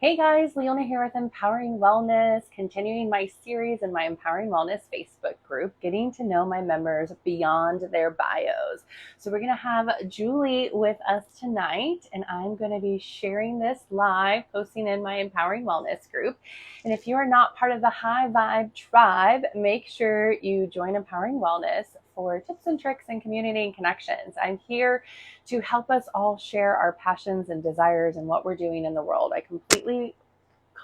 Hey guys, Leona here with Empowering Wellness, continuing my series in my Empowering Wellness Facebook group, getting to know my members beyond their bios. So we're going to have Julie with us tonight, and I'm going to be sharing this live, posting in my Empowering Wellness group. And if you are not part of the High Vibe tribe, make sure you join Empowering Wellness for tips and tricks and community and connections. I'm here to help us all share our passions and desires and what we're doing in the world. I completely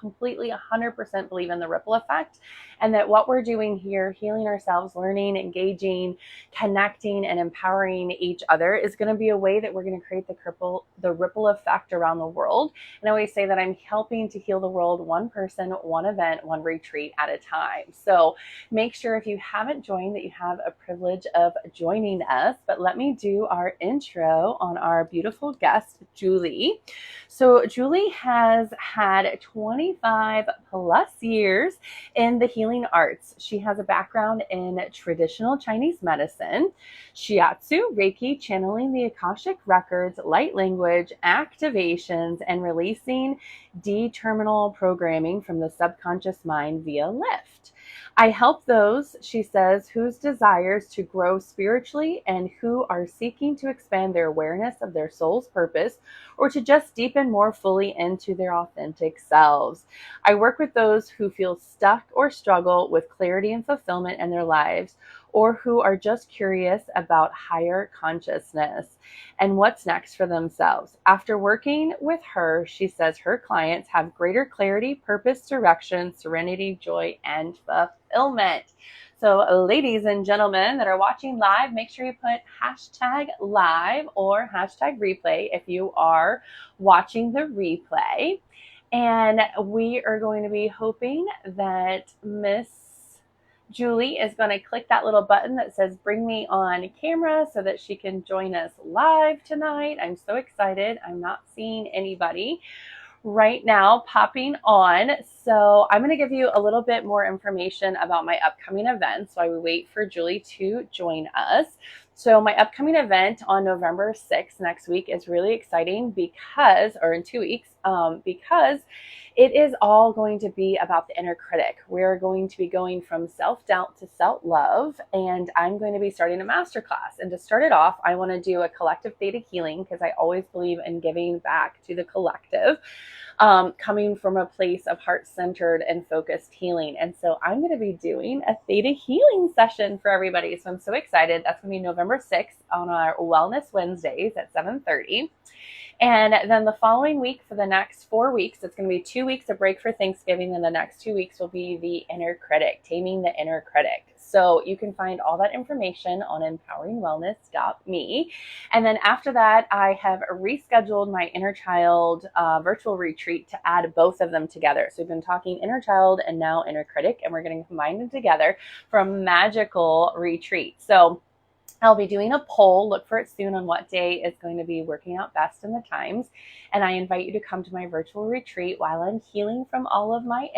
100% believe in the ripple effect, and that what we're doing here, healing ourselves, learning, engaging, connecting, and empowering each other is going to be a way that we're going to create the ripple effect around the world. And I always say that I'm helping to heal the world one person, one event, one retreat at a time. So make sure if you haven't joined that you have a privilege of joining us. But let me do our intro on our beautiful guest, Julie. So Julie has had 25 plus years in the healing arts. She has a background in traditional Chinese medicine, Shiatsu, Reiki, channeling the Akashic Records, light language, activations, and releasing detrimental programming from the subconscious mind via LIIFT. I help those, she says, whose desires to grow spiritually and who are seeking to expand their awareness of their soul's purpose or to just deepen more fully into their authentic selves. I work with those who feel stuck or struggle with clarity and fulfillment in their lives, or who are just curious about higher consciousness and what's next for themselves. After working with her, she says her clients have greater clarity, purpose, direction, serenity, joy, and fulfillment. So ladies and gentlemen that are watching live, make sure you put hashtag live or hashtag replay if you are watching the replay. And we are going to be hoping that Miss Julie is going to click that little button that says bring me on camera so that she can join us live tonight. I'm so excited. I'm not seeing anybody right now popping on. So I'm going to give you a little bit more information about my upcoming events while we wait for Julie to join us. So my upcoming event on November 6th next week is really exciting because, or in 2 weeks, because it is all going to be about the inner critic. We're going to be going from self-doubt to self-love, and I'm going to be starting a masterclass. And to start it off, I want to do a collective theta healing because I always believe in giving back to the collective, coming from a place of heart-centered and focused healing. And so I'm going to be doing a theta healing session for everybody. So I'm so excited. That's going to be November 6th on our Wellness Wednesdays at 7:30. And then the following week, for the next 4 weeks, it's going to be 2 weeks of break for Thanksgiving. And the next 2 weeks will be the inner critic, taming the inner critic. So you can find all that information on empoweringwellness.me. And then after that, I have rescheduled my inner child virtual retreat to add both of them together. So we've been talking inner child and now inner critic, and we're going to combine them together for a magical retreat. So I'll be doing a poll. Look for it soon on what day is going to be working out best in the times. And I invite you to come to my virtual retreat while I'm healing from all of my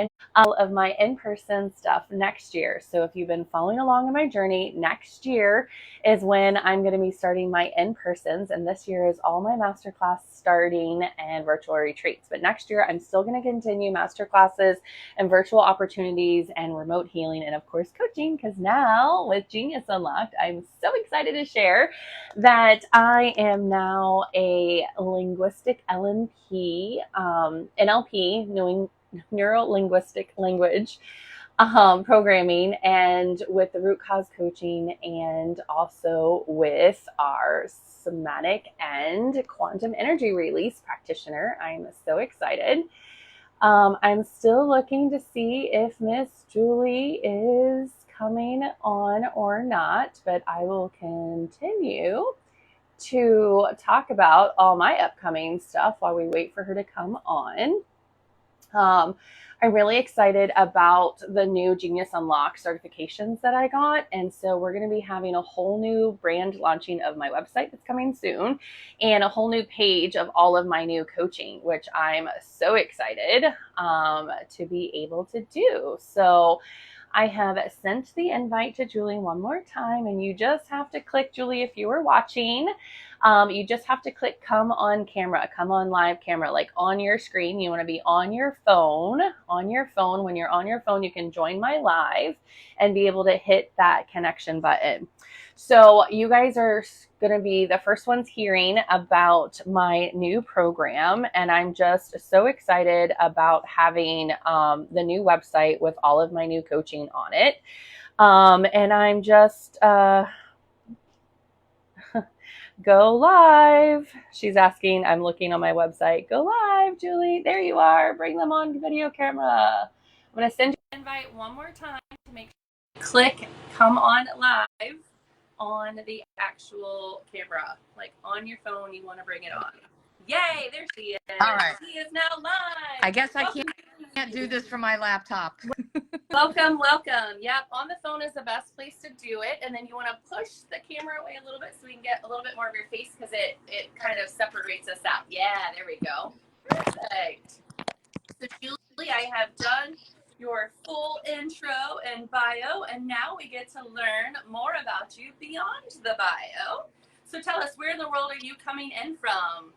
in-person stuff next year. So if you've been following along in my journey, next year is when I'm going to be starting my in-persons. And this year is all my masterclass starting and virtual retreats. But next year, I'm still going to continue masterclasses and virtual opportunities and remote healing and, of course, coaching. Because now with Genius Unlocked, I'm so excited to share that I am now a linguistic NLP, neuro-linguistic language programming, and with the root cause coaching, and also with our somatic and quantum energy release practitioner. I'm so excited. I'm still looking to see if Miss Julie is coming on or not, but I will continue to talk about all my upcoming stuff while we wait for her to come on. I'm really excited about the new Genius Unlocked certifications that I got. And so we're going to be having a whole new brand launching of my website that's coming soon, and a whole new page of all of my new coaching, which I'm so excited to be able to do. So I have sent the invite to Julie one more time, and you just have to click, Julie, if you were watching. You just have to click come on camera, come on live camera, like on your screen. You want to be on your phone. On your phone. When you're on your phone, you can join my live and be able to hit that connection button. So you guys are going to be the first ones hearing about my new program, and I'm just so excited about having the new website with all of my new coaching on it. And I'm just go live. She's asking, I'm looking on my website. Go live, Julie. There you are. Bring them on video camera. I'm going to send you an invite one more time to make sure you click come on live on the actual camera. Like on your phone, you want to bring it on. Yay, there she is. All right. She is now live. I guess I can't do this from my laptop. Welcome, welcome. Yep, on the phone is the best place to do it. And then you want to push the camera away a little bit so we can get a little bit more of your face, because it kind of separates us out. Yeah, there we go. Perfect. So Julie, I have done your full intro and bio, and now we get to learn more about you beyond the bio. So tell us, where in the world are you coming in from?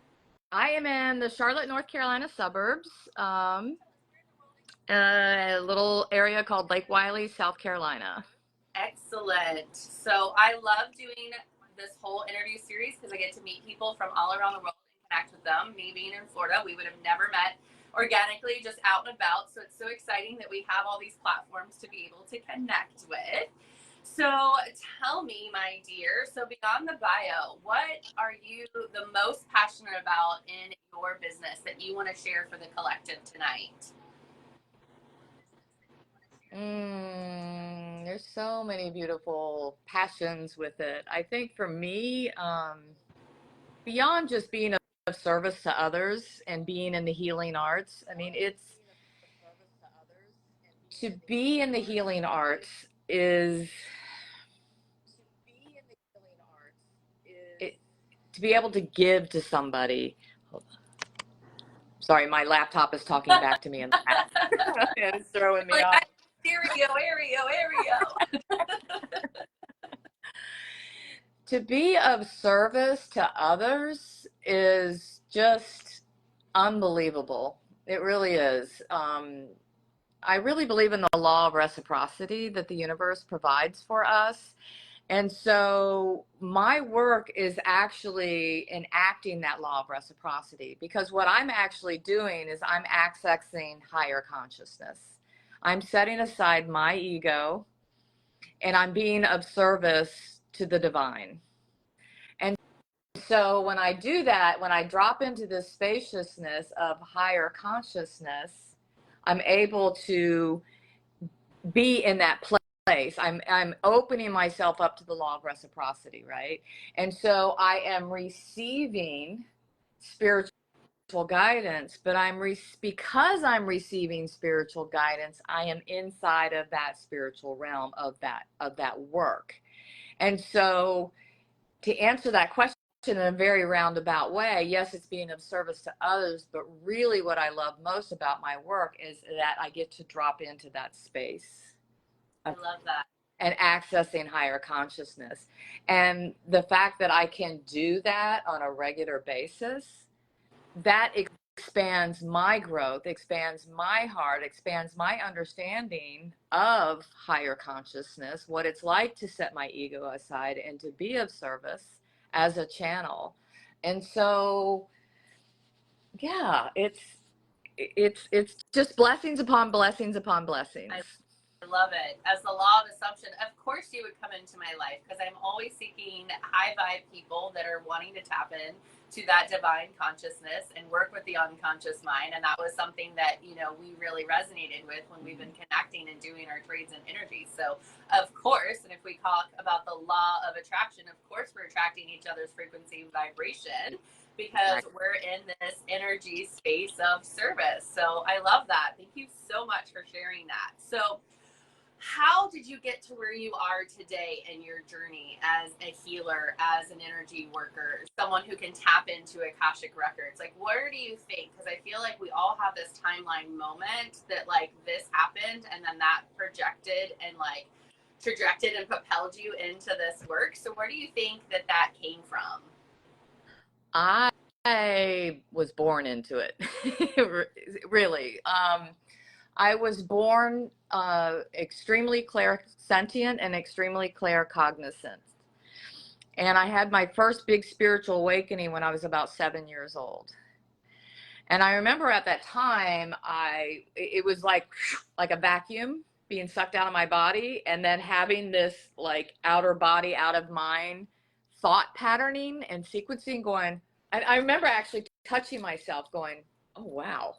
I am in the Charlotte, North Carolina suburbs, a little area called Lake Wiley, South Carolina. Excellent. So I love doing this whole interview series because I get to meet people from all around the world and connect with them. Me being in Florida, we would have never met organically, just out and about. So it's so exciting that we have all these platforms to be able to connect with. So tell me, my dear, so beyond the bio, what are you the most passionate about in your business that you want to share for the collective tonight? There's so many beautiful passions with it. I think for me, beyond just being of service to others and being in the healing arts, I mean, it's to be in the healing arts is to be able to give to somebody. Sorry, my laptop is talking back to me in the back. It's throwing me off. Stereo. To be of service to others is just unbelievable. It really is. I really believe in the law of reciprocity that the universe provides for us. And so my work is actually enacting that law of reciprocity, because what I'm actually doing is I'm accessing higher consciousness. I'm setting aside my ego and I'm being of service to the divine. And so when I do that, when I drop into this spaciousness of higher consciousness, I'm able to be in that place. I'm opening myself up to the law of reciprocity, right? And so I am receiving spiritual guidance, but because I'm receiving spiritual guidance, I am inside of that spiritual realm of that work. And so to answer that question in a very roundabout way, yes, it's being of service to others, but really what I love most about my work is that I get to drop into that space. I love that. And accessing higher consciousness. And the fact that I can do that on a regular basis, that expands my growth, expands my heart, expands my understanding of higher consciousness, what it's like to set my ego aside and to be of service as a channel. And so, yeah, it's just blessings upon blessings upon blessings. I love it. As the law of assumption, of course you would come into my life, because I'm always seeking high vibe people that are wanting to tap in to that divine consciousness and work with the unconscious mind. And that was something that, we really resonated with when we've been connecting and doing our trades and energies. So of course, and if we talk about the law of attraction, of course we're attracting each other's frequency and vibration, because we're in this energy space of service. So I love that. Thank you so much for sharing that. So how did you get to where you are today in your journey as a healer, as an energy worker, someone who can tap into Akashic Records? Like, where do you think? Because I feel like we all have this timeline moment that like this happened and then that projected and like trajected and propelled you into this work. So where do you think that that came from? I was born into it. Really. I was born extremely clairsentient and extremely claircognizant. And I had my first big spiritual awakening when I was about 7 years old. And I remember at that time, it was like a vacuum being sucked out of my body, and then having this like outer body, out of mind thought patterning and sequencing going. I remember actually touching myself going, oh, wow,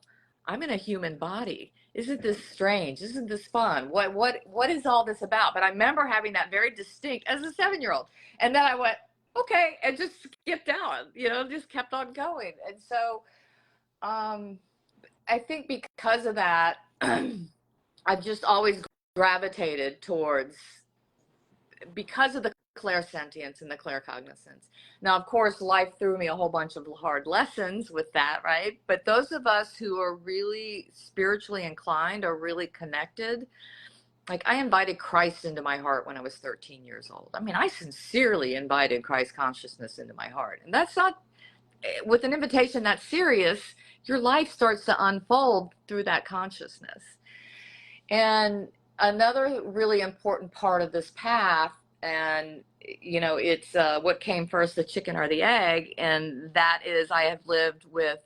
I'm in a human body. Isn't this strange? Isn't this fun? What is all this about? But I remember having that very distinct as a 7-year-old. And then I went, okay, and just skipped out, just kept on going. And so I think because of that, I've just always gravitated towards, because of the clairsentience and the claircognizance. Now, of course, life threw me a whole bunch of hard lessons with that, right? But those of us who are really spiritually inclined or really connected, like I invited Christ into my heart when I was 13 years old. I mean, I sincerely invited Christ consciousness into my heart. And that's not, with an invitation that serious, your life starts to unfold through that consciousness. And another really important part of this path, and it's what came first, the chicken or the egg, and that is I have lived with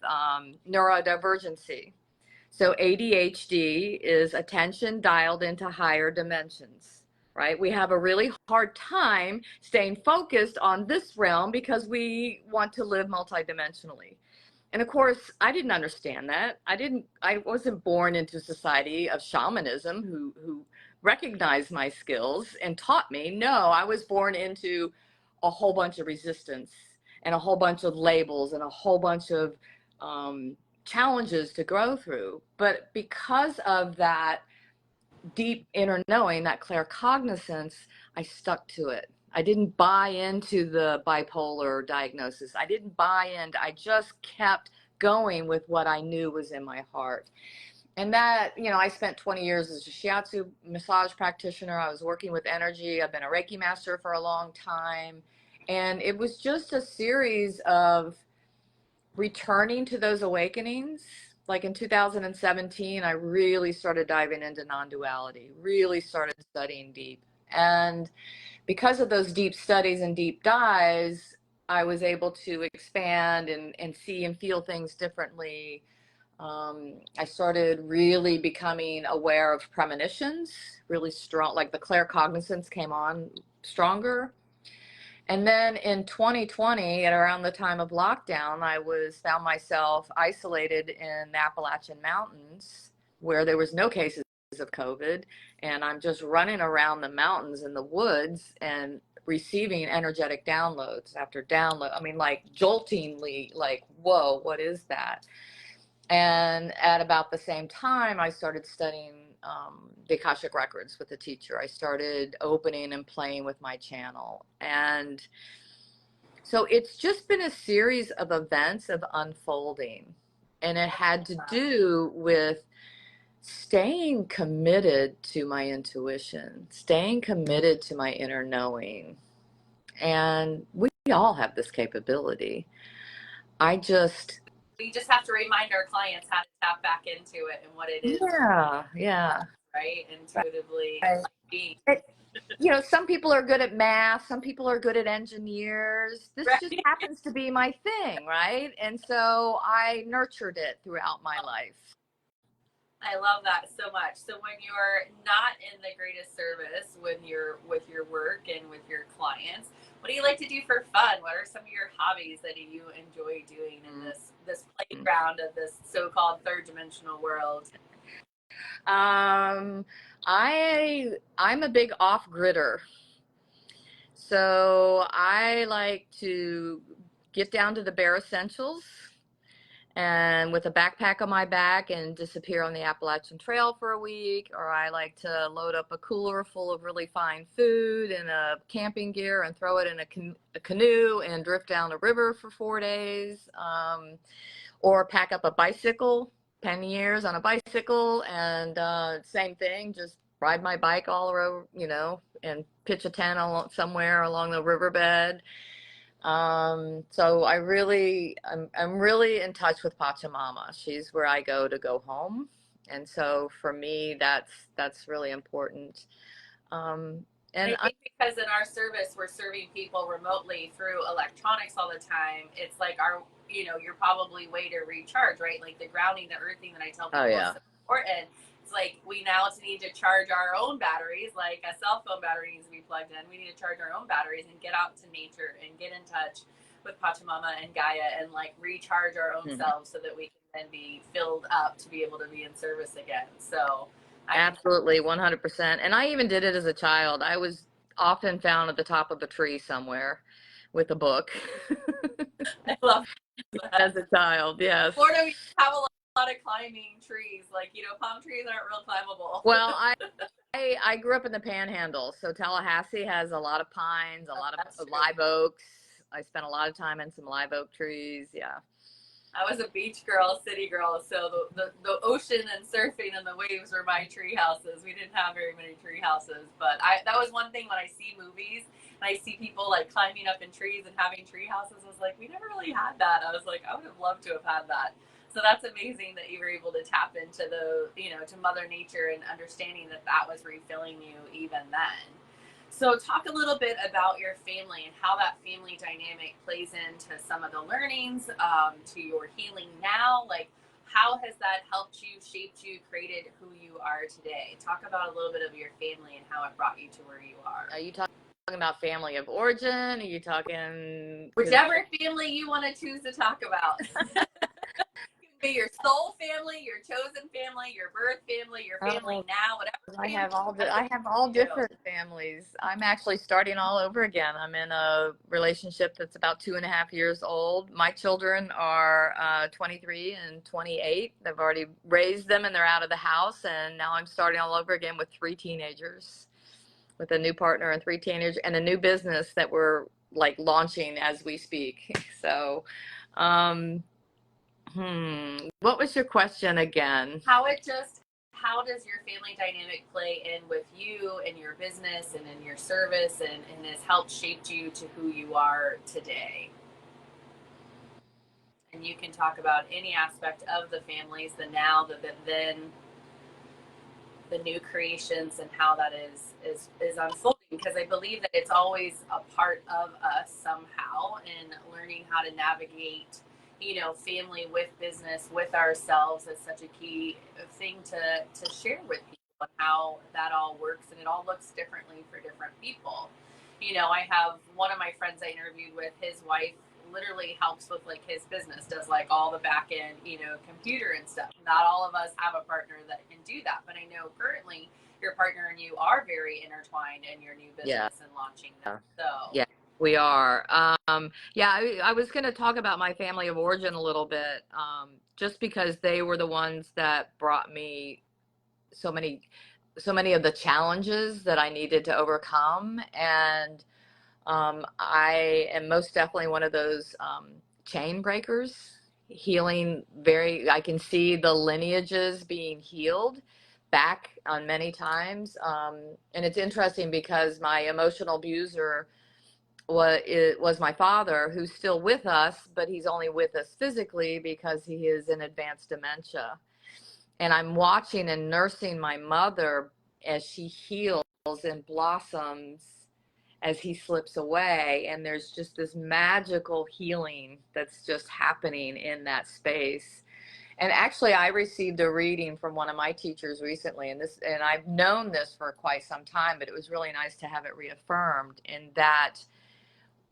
neurodivergency. So ADHD is attention dialed into higher dimensions, right? We have a really hard time staying focused on this realm because we want to live multidimensionally. And of course, I didn't understand that. I wasn't born into a society of shamanism who recognized my skills and taught me. No, I was born into a whole bunch of resistance and a whole bunch of labels and a whole bunch of challenges to grow through. But because of that deep inner knowing, that claircognizance, I stuck to it. I didn't buy into the bipolar diagnosis. I didn't buy in. I just kept going with what I knew was in my heart. And that, I spent 20 years as a Shiatsu massage practitioner. I was working with energy. I've been a Reiki master for a long time. And it was just a series of returning to those awakenings. Like in 2017, I really started diving into non-duality, really started studying deep. And because of those deep studies and deep dives, I was able to expand and see and feel things differently. I started really becoming aware of premonitions, really strong, like the claircognizance came on stronger. And then in 2020, at around the time of lockdown, I found myself isolated in the Appalachian Mountains where there was no cases of COVID. And I'm just running around the mountains in the woods and receiving energetic downloads after download. I mean, like joltingly, like, whoa, what is that? And at about the same time, I started studying the Akashic Records with a teacher. I started opening and playing with my channel. And so it's just been a series of events of unfolding. And it had to do with staying committed to my intuition, staying committed to my inner knowing. And we all have this capability. We just have to remind our clients how to tap back into it and what it is. Yeah. Right? Intuitively. Right. Some people are good at math. Some people are good at engineers. This right. just happens to be my thing, right? And so I nurtured it throughout my life. I love that so much. So when you're not in the greatest service with your work and with your clients, what do you like to do for fun? What are some of your hobbies that you enjoy doing in this playground of this so-called third dimensional world? I'm a big off-gridder. So I like to get down to the bare essentials and with a backpack on my back and disappear on the Appalachian Trail for a week, or I like to load up a cooler full of really fine food and a camping gear and throw it in a canoe and drift down a river for 4 days, or pack up a bicycle 10 years on a bicycle, and same thing, just ride my bike all around, and pitch a tent somewhere along the riverbed. So I'm really in touch with Pachamama. She's where I go home. And so for me, that's really important. Um, and I think because in our service, we're serving people remotely through electronics all the time. It's like you're probably way to recharge, right? Like the grounding, the earthing that I tell people is so important. It's like we now need to charge our own batteries, like a cell phone battery needs to be plugged in. We need to charge our own batteries and get out to nature and get in touch with Pachamama and Gaia and like recharge our own selves so that we can then be filled up to be able to be in service again. So absolutely, 100%. And I even did it as a child. I was often found at the top of a tree somewhere with a book. I love that. As a child, yes. Florida, we have a lot of climbing trees. Like, palm trees aren't real climbable. Well, I grew up in the Panhandle, so Tallahassee has a lot of pines, a lot of live oaks. I spent a lot of time in some live oak trees. Yeah. I was a beach girl, city girl, so the ocean and surfing and the waves were my tree houses. We didn't have very many tree houses, but that was one thing when I see movies and I see people like climbing up in trees and having tree houses. I was like, we never really had that. I was like, I would have loved to have had that. So that's amazing that you were able to tap into to Mother Nature and understanding that was refilling you even then. So talk a little bit about your family and how that family dynamic plays into some of the learnings, to your healing now. Like, how has that helped you, shaped you, created who you are today? Talk about a little bit of your family and how it brought you to where you are. Are you talking about family of origin? Are you talking... Whichever family you want to choose to talk about. Be your soul family, your chosen family, your birth family, your family now, whatever. I have all different families. I'm actually starting all over again. I'm in a relationship that's about 2.5 years old. My children are 23 and 28. I've already raised them and they're out of the house, and now I'm starting all over again with 3 teenagers, with a new partner and 3 teenagers, and a new business that we're like launching as we speak. So what was your question again? How does your family dynamic play in with you and your business and in your service and has helped shaped you to who you are today? And you can talk about any aspect of the families, the now, the then, the new creations, and how that is unfolding, because I believe that it's always a part of us somehow in learning how to navigate family with business, with ourselves is such a key thing to share with people and how that all works. And it all looks differently for different people. I have one of my friends I interviewed with, his wife literally helps with like his business, does like all the back end, computer and stuff. Not all of us have a partner that can do that, but I know currently your partner and you are very intertwined in your new business and launching them. So yeah. We are. I was going to talk about my family of origin a little bit, just because they were the ones that brought me so many of the challenges that I needed to overcome. And I am most definitely one of those chain breakers, I can see the lineages being healed back on many times. And it's interesting because my emotional abuser was my father, who's still with us, but he's only with us physically because he is in advanced dementia. And I'm watching and nursing my mother as she heals and blossoms as he slips away. And there's just this magical healing that's just happening in that space. And actually, I received a reading from one of my teachers recently, and I've known this for quite some time, but it was really nice to have it reaffirmed, in that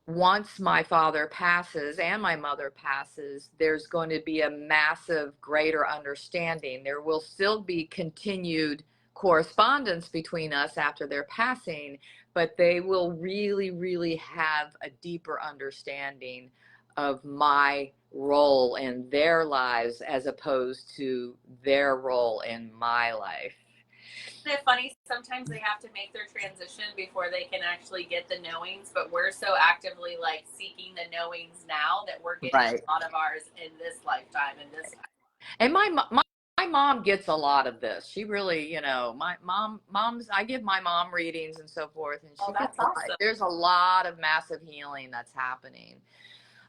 once my father passes and my mother passes, there's going to be a massive greater understanding. There will still be continued correspondence between us after their passing, but they will really, really have a deeper understanding of my role in their lives as opposed to their role in my life. Isn't it funny? Sometimes they have to make their transition before they can actually get the knowings, but we're so actively like seeking the knowings now that we're getting a lot of ours in this lifetime, in this time. And my mom gets a lot of this. She really, my mom's, I give my mom readings and so forth, and she gets a lot. Awesome. There's a lot of massive healing that's happening.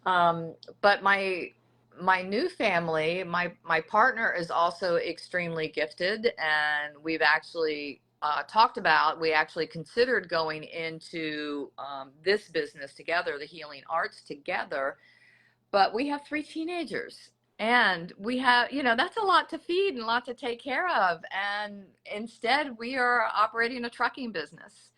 But my new family, my partner is also extremely gifted, and we've actually we actually considered going into this business together, the healing arts together, but we have 3 teenagers. And we have, that's a lot to feed and a lot to take care of. And instead, we are operating a trucking business.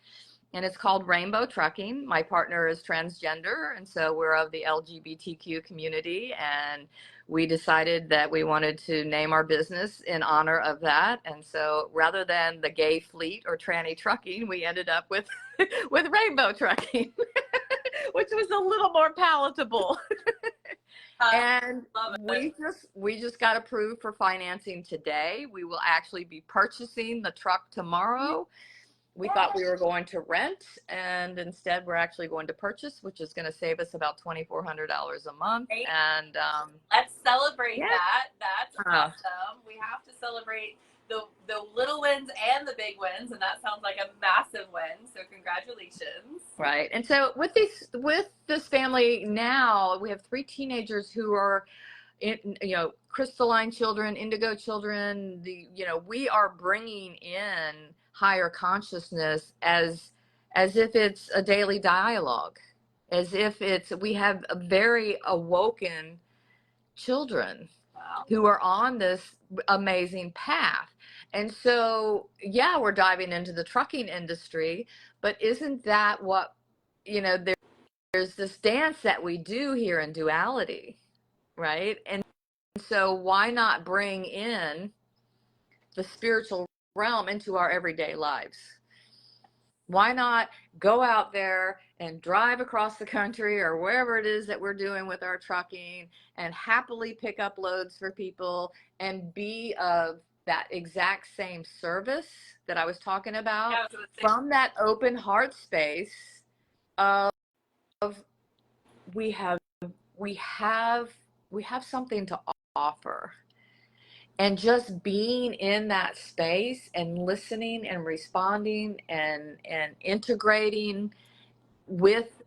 And it's called Rainbow Trucking. My partner is transgender, and so we're of the LGBTQ community. And we decided that we wanted to name our business in honor of that. And so rather than the gay fleet or tranny trucking, we ended up with with Rainbow Trucking, which was a little more palatable. And we just got approved for financing today. We will actually be purchasing the truck tomorrow. We thought we were going to rent, and instead we're actually going to purchase, which is going to save us about $2,400 a month. Great. And let's celebrate that. That's awesome. We have to celebrate the little wins and the big wins, and that sounds like a massive win. So congratulations. Right. And so with this family now, we have 3 teenagers who are crystalline children, indigo children. We are bringing in higher consciousness as if it's a daily dialogue, as if we have a very awoken children. Wow. Who are on this amazing path. And so, yeah, we're diving into the trucking industry, but isn't that what, there's this dance that we do here in duality, right? And so why not bring in the spiritual realm into our everyday lives? Why not go out there and drive across the country or wherever it is that we're doing with our trucking and happily pick up loads for people and be of that exact same service that I was talking about, from that open heart space of we have something to offer. And just being in that space and listening and responding and integrating with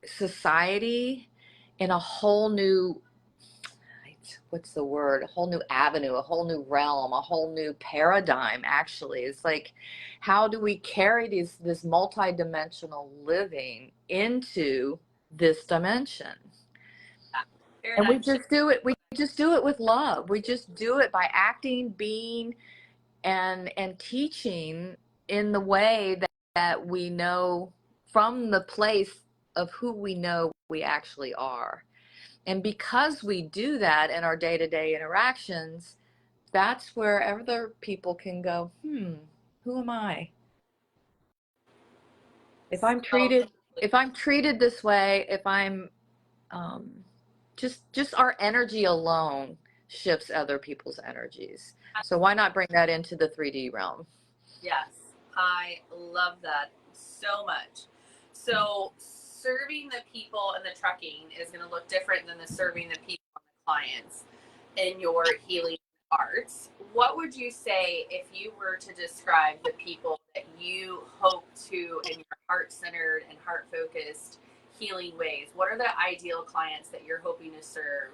society in a whole new, what's the word? A whole new avenue, a whole new realm, a whole new paradigm, actually. It's like, how do we carry this multidimensional living into this dimension? And we just do it. We just do it with love. We just do it by acting, being, and teaching in the way that we know, from the place of who we know we actually are. And because we do that in our day-to-day interactions, that's where other people can go, who am I? If I'm treated this way, if I'm just our energy alone shifts other people's energies. So why not bring that into the 3D realm? Yes, I love that so much. So serving the people in the trucking is going to look different than the serving the people and the clients in your healing arts. What would you say if you were to describe the people that you hope to, in your heart-centered and heart-focused healing ways? What are the ideal clients that you're hoping to serve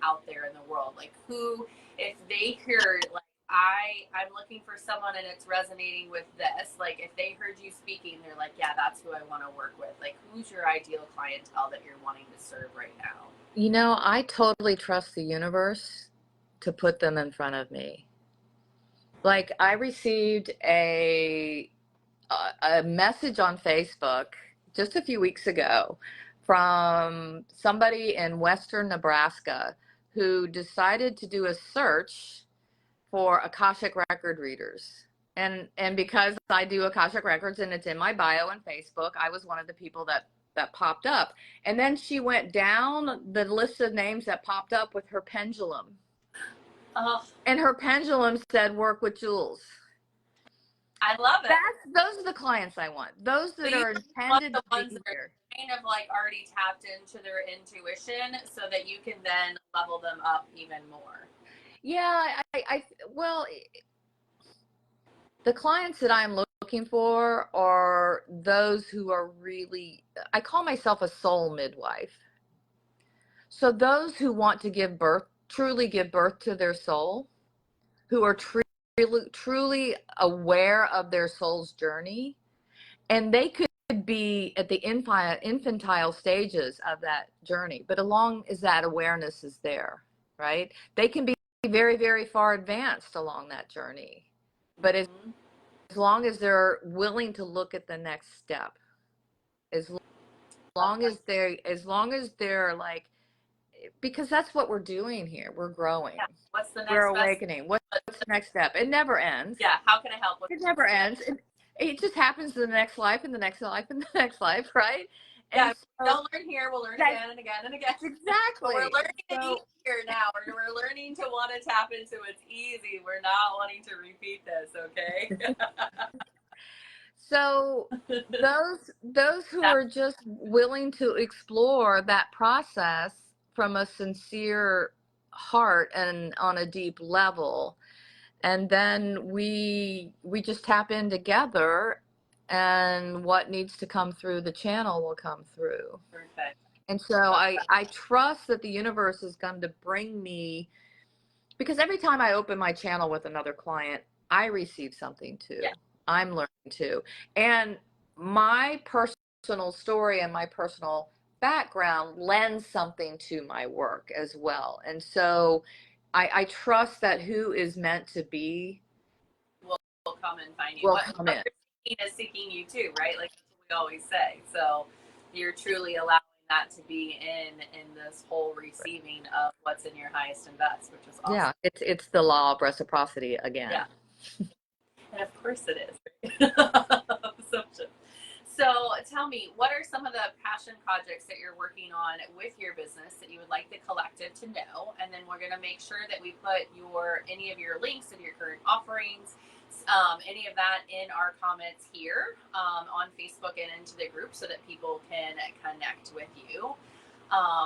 out there in the world? Like, who, if they heard, like, I'm looking for someone and it's resonating with this, like, if they heard you speaking, they're like, yeah, that's who I want to work with. Like, who's your ideal clientele that you're wanting to serve right now? I totally trust the universe to put them in front of me. Like, I received a message on Facebook just a few weeks ago from somebody in Western Nebraska who decided to do a search for Akashic record readers. And because I do Akashic records and it's in my bio on Facebook, I was one of the people that popped up. And then she went down the list of names that popped up with her pendulum. And her pendulum said, work with Jules. I love it. Those are the clients I want. Those that are intended to be here. Kind of like already tapped into their intuition so that you can then level them up even more. Yeah, well, the clients that I'm looking for are those who are really, I call myself a soul midwife. So those who want to give birth, truly give birth to their soul, who are truly aware of their soul's journey, and they could be at the infantile stages of that journey, but as long as that awareness is there, right? They can be very, very far advanced along that journey, but as long as they're willing to look at the next step, as long as they're like, because that's what we're doing here. We're growing. Yeah. What's the next we're best? awakening. What's the next step? It never ends. Yeah. How can I help? It never ends. It just happens to the next life and the next life and the next life, right? Yeah. And so, don't learn here. We'll learn again and again and again. Exactly. But we're learning it easier now. We're learning to want to tap into what's easy. We're not wanting to repeat this. Okay. So those who are just willing to explore that process from a sincere heart and on a deep level, and then we just tap in together, and what needs to come through the channel will come through. Perfect. And so I trust that the universe is going to bring me, because every time I open my channel with another client, I receive something too. Yeah. I'm learning too. And my personal story and my personal background lends something to my work as well. And so I trust that who is meant to be will come and find you. Will come in. Is seeking you too, right? Like we always say. So you're truly allowing that to be in this whole receiving of what's in your highest and best, which is awesome. Yeah, it's the law of reciprocity again. Yeah. And of course it is. So tell me, what are some of the passion projects that you're working on with your business that you would like the collective to know? And then we're going to make sure that we put any of your links of your current offerings, any of that in our comments here on Facebook and into the group so that people can connect with you.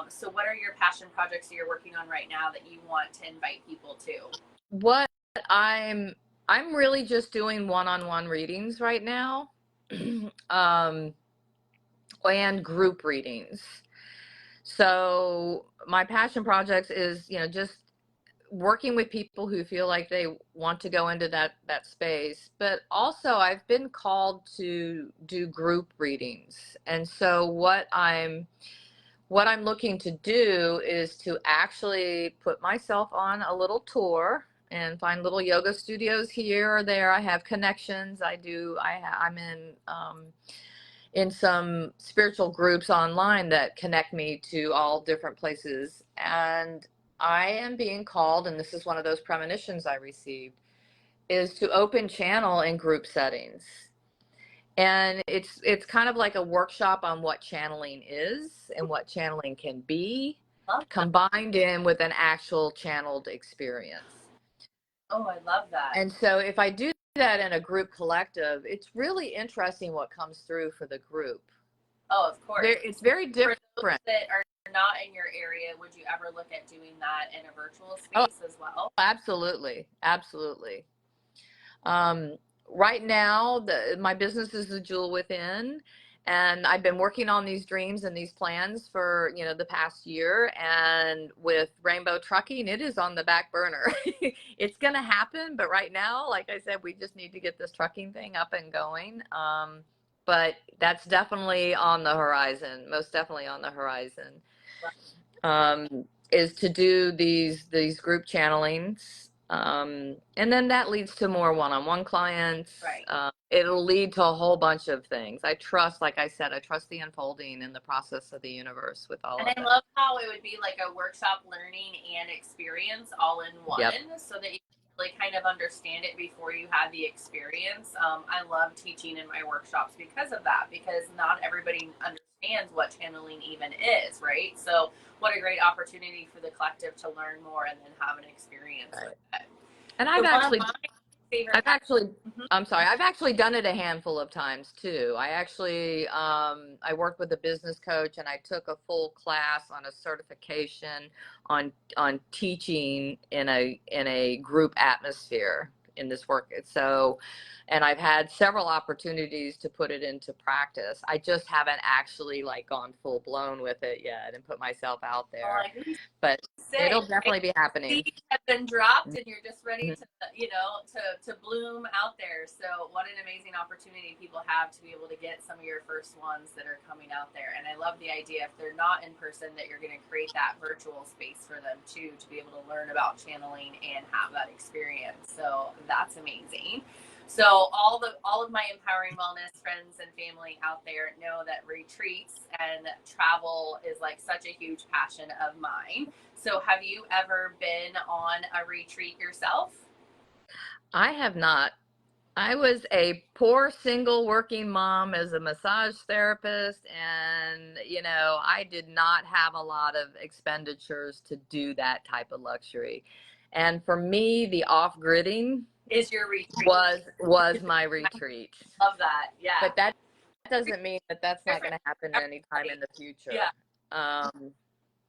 So what are your passion projects that you're working on right now that you want to invite people to? What I'm really just doing one-on-one readings right now. And group readings. So my passion projects is, just working with people who feel like they want to go into that space, but also I've been called to do group readings. And so what I'm looking to do is to actually put myself on a little tour and find little yoga studios here or there. I have connections. I'm in some spiritual groups online that connect me to all different places. And I am being called, and this is one of those premonitions I received, is to open channel in group settings. And it's kind of like a workshop on what channeling is and what channeling can be, combined in with an actual channeled experience. Oh, I love that. And so if I do that in a group collective, it's really interesting what comes through for the group. Oh, of course. It's very different. For those that are not in your area, would you ever look at doing that in a virtual space as well? Absolutely. Absolutely. Right now, my business is a jewel within, and I've been working on these dreams and these plans for, the past year. And with Rainbow Trucking, it is on the back burner. It's going to happen. But right now, like I said, we just need to get this trucking thing up and going. But that's definitely on the horizon, most definitely on the horizon, is to do these group channelings. And then that leads to more one-on-one clients. Right. It'll lead to a whole bunch of things. I trust, like I said, I trust the unfolding and the process of the universe with all of that. And I love how it would be like a workshop learning and experience all in one, so that you really kind of understand it before you had the experience. I love teaching in my workshops because of that, because not everybody understands what channeling even is, right? So what a great opportunity for the collective to learn more and then have an experience with it. And I've actually favorite? Mhm. I'm sorry, I've actually done it a handful of times too. I actually, I worked with a business coach and I took a full class on a certification on teaching in a group atmosphere in this work. So, and I've had several opportunities to put it into practice. I just haven't actually like gone full blown with it yet and put myself out Well, there, I hear you but say, it'll definitely be happening. seeds have been dropped and you're just ready to, to bloom out there. So what an amazing opportunity people have to be able to get some of your first ones that are coming out there. And I love the idea, if they're not in person, that you're going to create that virtual space for them too, to be able to learn about channeling and have that experience. So that's amazing. So all of my empowering wellness friends and family out there know that retreats and travel is like such a huge passion of mine. So have you ever been on a retreat yourself? I have not. I was a poor single working mom as a massage therapist, and I did not have a lot of expenditures to do that type of luxury. And for me, the off-gridding Is your retreat? was my retreat. Love that. Yeah. But that doesn't mean that that's not going Different to happen for anytime everybody. in the future. Yeah. Um,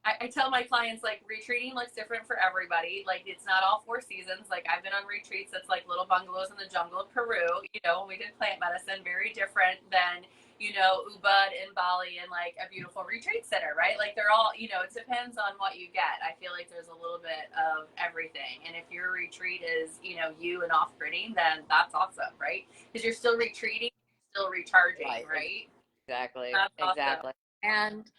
I tell my clients, like, retreating looks different for everybody. Like, it's not all 4 seasons. Like, I've been on retreats that's like little bungalows in the jungle of Peru, when we did plant medicine, very different than, Ubud in Bali and like a beautiful retreat center, right? Like, they're all, it depends on what you get. I feel like there's a little bit of everything. And if your retreat is, you and off gridding, then that's awesome, right? Because you're still retreating, still recharging, right? Exactly. That's awesome. Exactly. And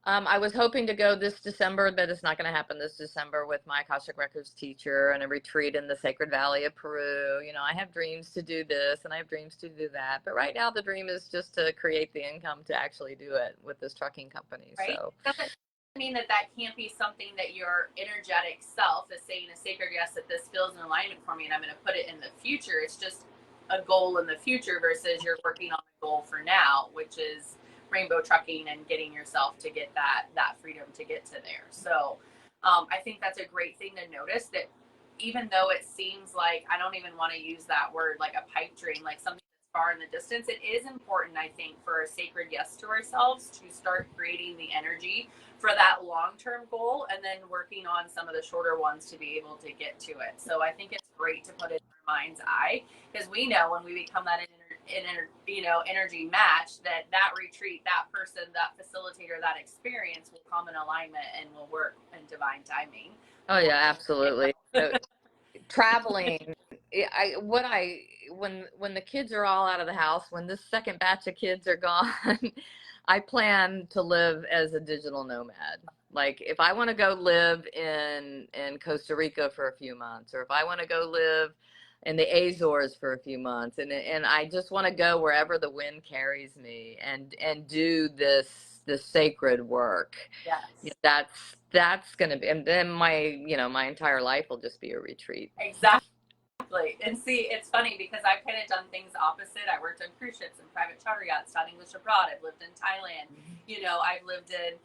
I was hoping to go this December, but it's not going to happen this December with my Akashic Records teacher and a retreat in the Sacred Valley of Peru. I have dreams to do this and I have dreams to do that. But right now, the dream is just to create the income to actually do it with this trucking company. Right? So Doesn't mean that can't be something that your energetic self is saying, a sacred yes, that this feels in alignment for me and I'm going to put it in the future. It's just a goal in the future versus you're working on a goal for now, which is rainbow trucking and getting yourself to get that freedom to get to there. So I think that's a great thing to notice, that even though it seems like, I don't even want to use that word, like a pipe dream, like something that's far in the distance, it is important, I think, for a sacred yes to ourselves to start creating the energy for that long-term goal and then working on some of the shorter ones to be able to get to it. So I think it's great to put it in our mind's eye, because we know when we become that energy match, that retreat, that person, that facilitator, that experience will come in alignment and will work in divine timing. oh yeah, absolutely. Traveling, when the kids are all out of the house, when this second batch of kids are gone, I plan to live as a digital nomad. Like, if I want to go live in Costa Rica for a few months, or if I want to go live in the Azores for a few months, and I just want to go wherever the wind carries me and do this sacred work. Yes. That's going to be, and then my entire life will just be a retreat. Exactly. And see, it's funny because I've kind of done things opposite. I worked on cruise ships and private charter yachts, taught English abroad. I've lived in Thailand. I've lived in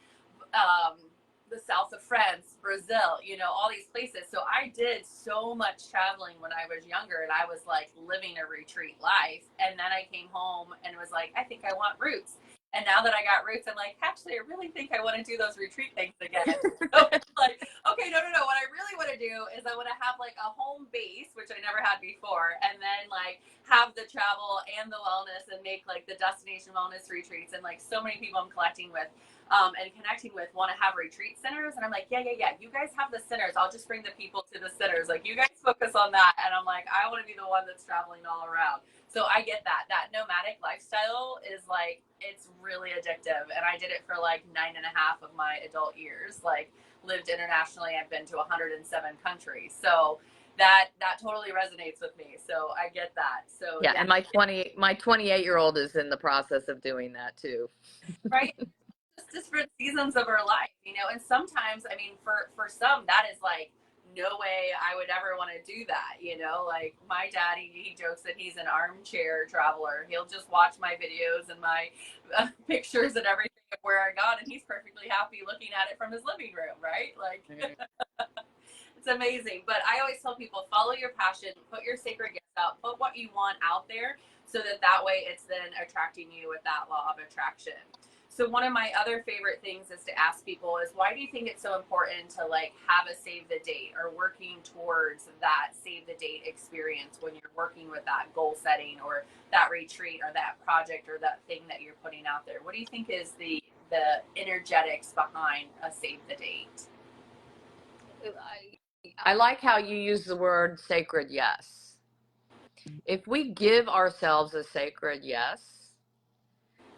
the south of France, Brazil, all these places. So I did so much traveling when I was younger, and I was like living a retreat life. And then I came home and was like, I think I want roots. And now that I got roots, I'm like, actually, I really think I want to do those retreat things again. So like, okay, no. What I really want to do is I want to have like a home base, which I never had before, and then like have the travel and the wellness and make like the destination wellness retreats. And like so many people I'm collecting with and connecting with want to have retreat centers. And I'm like, yeah. You guys have the centers. I'll just bring the people to the centers. Like, you guys focus on that. And I'm like, I want to be the one that's traveling all around. So I get that nomadic lifestyle is like, it's really addictive. And I did it for like 9.5 of my adult years, like lived internationally. I've been to 107 countries. So that totally resonates with me. So I get that. So yeah. And my 28-year-old is in the process of doing that too. Right. Just different seasons of our life, and sometimes, I mean, for some, that is like, no way I would ever want to do that. Like my daddy, he jokes that he's an armchair traveler. He'll just watch my videos and my pictures and everything of where I got, and he's perfectly happy looking at it from his living room, right? Like, It's amazing. But I always tell people, follow your passion, put your sacred gifts out, put what you want out there, so that that way it's then attracting you with that law of attraction. So one of my other favorite things is to ask people is, why do you think it's so important to like have a save the date or working towards that save the date experience when you're working with that goal setting or that retreat or that project or that thing that you're putting out there? What do you think is the energetics behind a save the date? I like how you use the word sacred yes. If we give ourselves a sacred yes,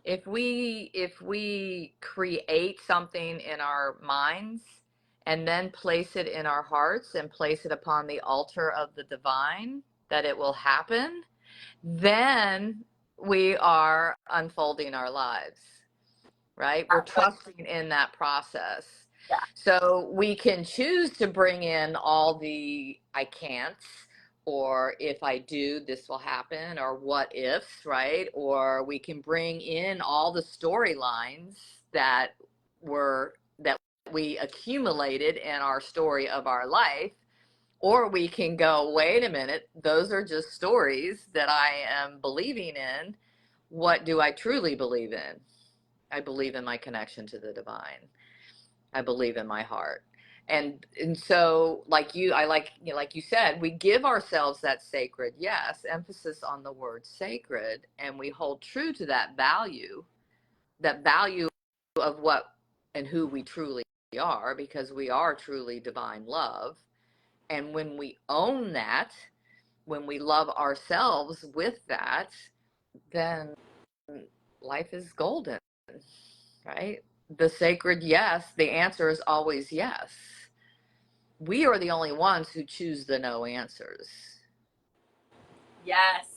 if we create something in our minds and then place it in our hearts and place it upon the altar of the divine, that it will happen, then we are unfolding our lives, right? We're trusting in that process. Yeah. So we can choose to bring in all the I can'ts, or if I do, this will happen, or what ifs, right? Or we can bring in all the storylines that we accumulated in our story of our life. Or we can go, wait a minute, those are just stories that I am believing in. What do I truly believe in? I believe in my connection to the divine. I believe in my heart. And so like you said, we give ourselves that sacred yes, emphasis on the word sacred, and we hold true to that value of what and who we truly are, because we are truly divine love. And when we own that, when we love ourselves with that, then life is golden, right? The sacred yes, the answer is always yes. We are the only ones who choose the no answers. Yes.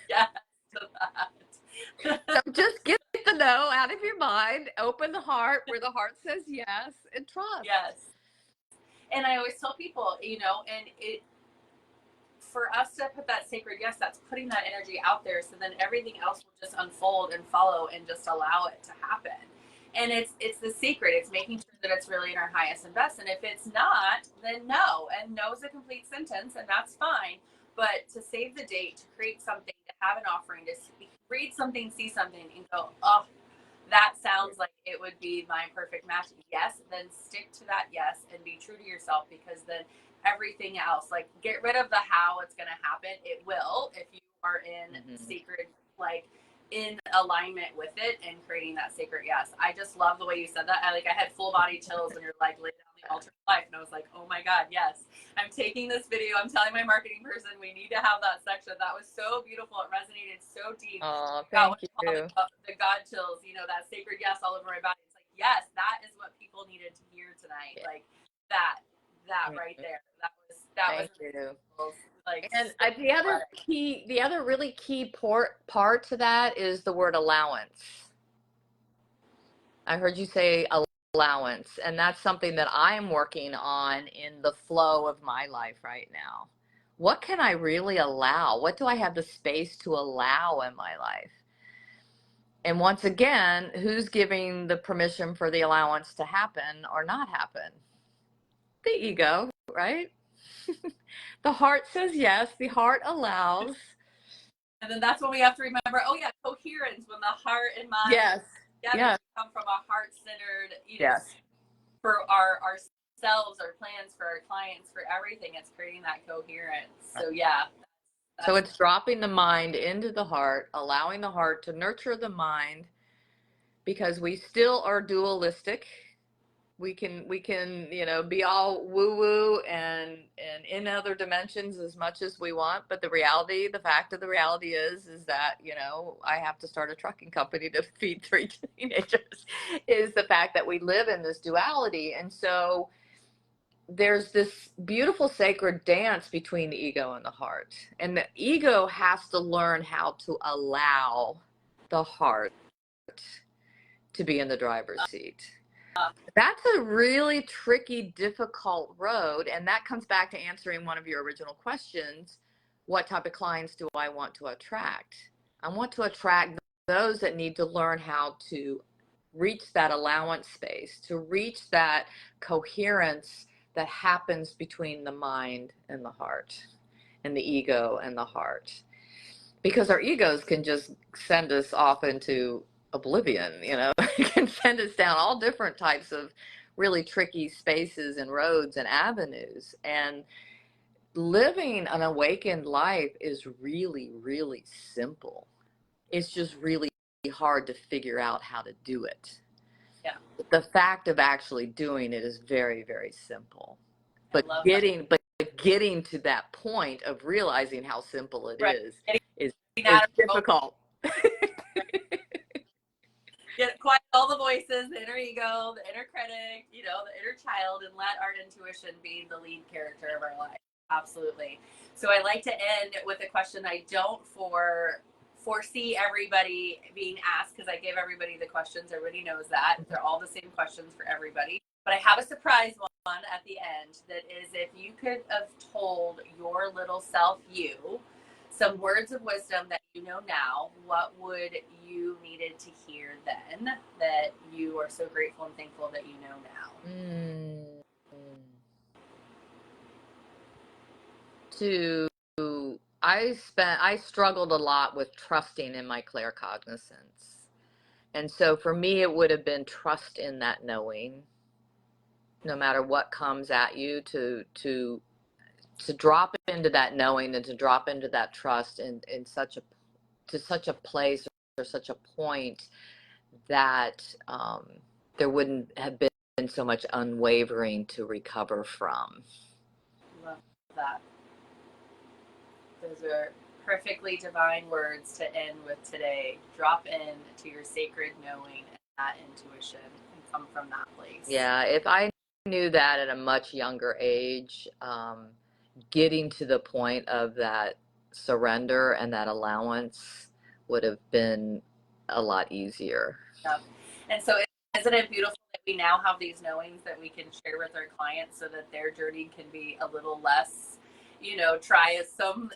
Yes to that. So just get the no out of your mind, open the heart where the heart says yes, and trust. Yes. And I always tell people, and it, for us to put that sacred yes, that's putting that energy out there, so then everything else will just unfold and follow and just allow it to happen. And it's the secret. It's making sure that it's really in our highest and best. And if it's not, then no. And no is a complete sentence, and that's fine. But to save the date, to create something, to have an offering, to read something, see something, and go, oh, that sounds like it would be my perfect match. Yes, then stick to that yes and be true to yourself, because then everything else, like, get rid of the how it's going to happen. It will, if you are in sacred, like in alignment with it and creating that sacred yes. I just love the way you said that. I had full body chills when you're like laid down the altar of life, and I was like, oh my God, yes. I'm taking this video. I'm telling my marketing person we need to have that section. That was so beautiful. It resonated so deep. Oh, thank you. The God chills, that sacred yes all over my body. It's like, yes, that is what people needed to hear tonight. Like that right there. That was thank you. Like, and the other really key part to that is the word allowance. I heard you say allowance, and that's something that I'm working on in the flow of my life right now. What can I really allow? What do I have the space to allow in my life? And once again, who's giving the permission for the allowance to happen or not happen? The ego, right? The heart says yes, the heart allows. And then that's when we have to remember, oh yeah, coherence, when the heart and mind together come from a heart-centered, yes. For ourselves, our plans, for our clients, for everything, it's creating that coherence. So yeah. So it's dropping the mind into the heart, allowing the heart to nurture the mind, because we still are dualistic. We can be all woo woo and in other dimensions as much as we want, but the fact of the reality is that I have to start a trucking company to feed 3 teenagers, is the fact that we live in this duality. And so there's this beautiful sacred dance between the ego and the heart, and the ego has to learn how to allow the heart to be in the driver's seat. That's a really tricky, difficult road. And that comes back to answering one of your original questions. What type of clients do I want to attract? I want to attract those that need to learn how to reach that allowance space, to reach that coherence that happens between the mind and the heart, and the ego and the heart. Because our egos can just send us off into oblivion, it can send us down all different types of really tricky spaces and roads and avenues. And living an awakened life is really, really simple. It's just really hard to figure out how to do it. Yeah. The fact of actually doing it is very, very simple. But getting to that point of realizing how simple it is difficult. Get quiet all the voices, the inner ego, the inner critic, the inner child, and let our intuition be the lead character of our life. Absolutely. So I like to end with a question I don't foresee everybody being asked, because I give everybody the questions. Everybody knows that. They're all the same questions for everybody. But I have a surprise one at the end that is, if you could have told your little self some words of wisdom that you know now, what would you needed to hear then that you are so grateful and thankful that you know now? I struggled a lot with trusting in my claircognizance. And so for me, it would have been trust in that knowing, no matter what comes at you, to drop into that knowing and to drop into that trust in such a place or such a point that there wouldn't have been so much unwavering to recover from. Love that. Those are perfectly divine words to end with today. Drop in to your sacred knowing and that intuition and come from that place. Yeah, if I knew that at a much younger age, getting to the point of that surrender and that allowance would have been a lot easier. Yep. And so isn't it beautiful that we now have these knowings that we can share with our clients so that their journey can be a little less, tiresome,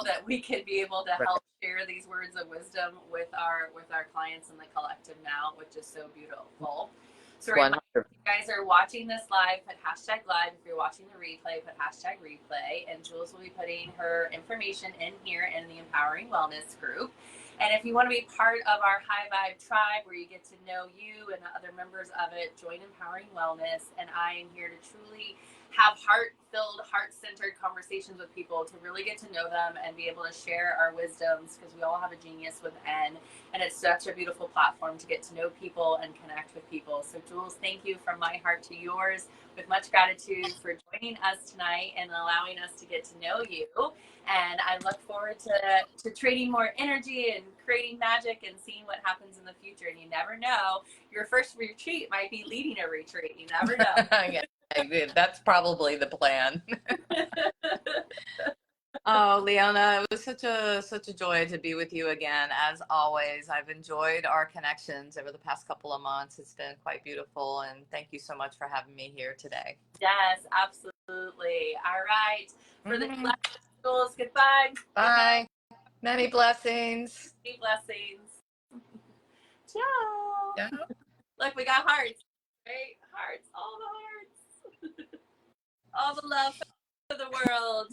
that we can be able to help share these words of wisdom with our clients in the collective now, which is so beautiful. So if you guys are watching this live, put #live. If you're watching the replay, put #replay. And Jules will be putting her information in here in the Empowering Wellness group. And if you want to be part of our High Vibe tribe, where you get to know you and the other members of it, join Empowering Wellness. And I am here to truly have heart-filled, heart-centered conversations with people, to really get to know them and be able to share our wisdoms, because we all have a genius within. And it's such a beautiful platform to get to know people and connect with people. So Jules, thank you from my heart to yours, with much gratitude for joining us tonight and allowing us to get to know you. And I look forward to trading more energy and creating magic and seeing what happens in the future. And you never know, your first retreat might be leading a retreat. You never know. Yeah, that's probably the plan. Oh, Leona, it was such a joy to be with you again. As always, I've enjoyed our connections over the past couple of months. It's been quite beautiful, and thank you so much for having me here today. Yes, absolutely. All right. For the Jules, goodbye. Bye. Many blessings. Many blessings. Ciao. Yeah. Look, we got hearts. Right? Hearts. All the hearts. All the love for the world.